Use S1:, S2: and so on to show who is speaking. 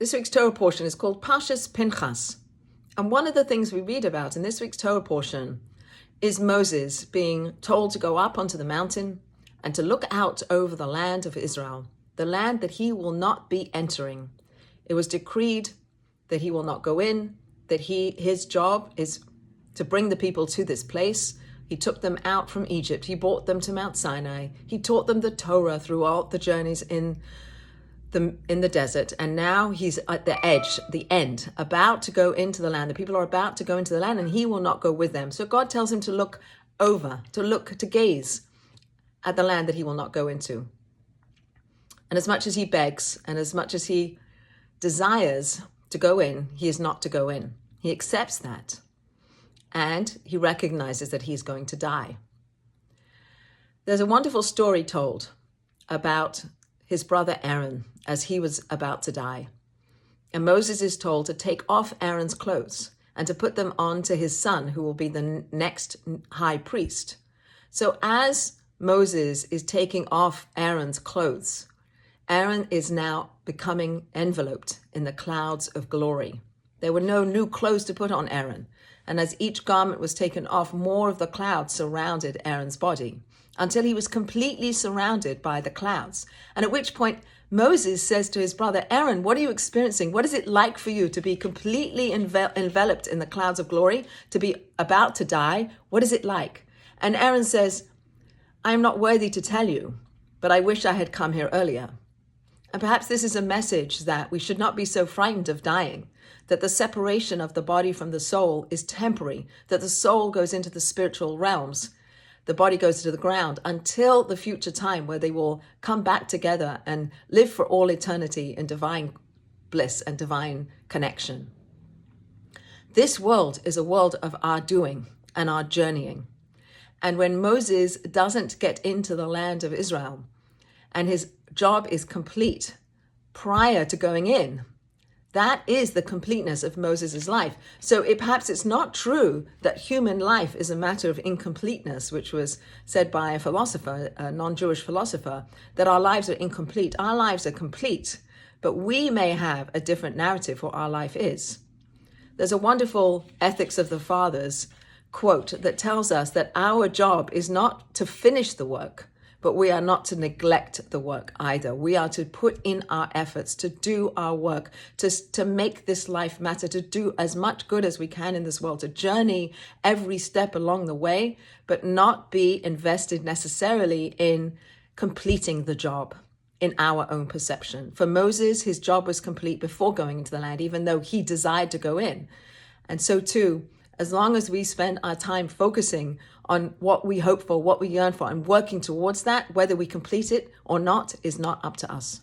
S1: This week's Torah portion is called Parashat Pincus. And one of the things we read about in this week's Torah portion is Moses being told to go up onto the mountain and to look out over the land of Israel, the land that he will not be entering. It was decreed that he will not go in, that his job is to bring the people to this place. He took them out from Egypt. He brought them to Mount Sinai. He taught them the Torah throughout the journeys in the desert, and now he's at the edge, the end, about to go into the land. The people are about to go into the land, and he will not go with them. So God tells him to look over, to gaze at the land that he will not go into. And as much as he begs, and as much as he desires to go in, he is not to go in. He accepts that, and he recognizes that he's going to die. There's a wonderful story told about his brother Aaron as he was about to die. And Moses is told to take off Aaron's clothes and to put them on to his son, who will be the next high priest. So as Moses is taking off Aaron's clothes, Aaron is now becoming enveloped in the clouds of glory. There were no new clothes to put on Aaron. And as each garment was taken off, more of the clouds surrounded Aaron's body, until he was completely surrounded by the clouds. And at which point Moses says to his brother, Aaron, what are you experiencing? What is it like for you to be completely enveloped in the clouds of glory, to be about to die? What is it like? And Aaron says, I am not worthy to tell you, but I wish I had come here earlier. And perhaps this is a message that we should not be so frightened of dying, that the separation of the body from the soul is temporary, that the soul goes into the spiritual realms, the body goes to the ground until the future time where they will come back together and live for all eternity in divine bliss and divine connection. This world is a world of our doing and our journeying. And when Moses doesn't get into the land of Israel and his job is complete prior to going in, that is the completeness of Moses' life. So perhaps it's not true that human life is a matter of incompleteness, which was said by a philosopher, a non-Jewish philosopher, that our lives are incomplete. Our lives are complete, but we may have a different narrative for what our life is. There's a wonderful Ethics of the Fathers quote that tells us that our job is not to finish the work, but we are not to neglect the work either. We are to put in our efforts, to do our work, to make this life matter, to do as much good as we can in this world, to journey every step along the way, but not be invested necessarily in completing the job in our own perception. For Moses, his job was complete before going into the land, even though he desired to go in. And so too, as long as we spend our time focusing on what we hope for, what we yearn for, and working towards that, whether we complete it or not is not up to us.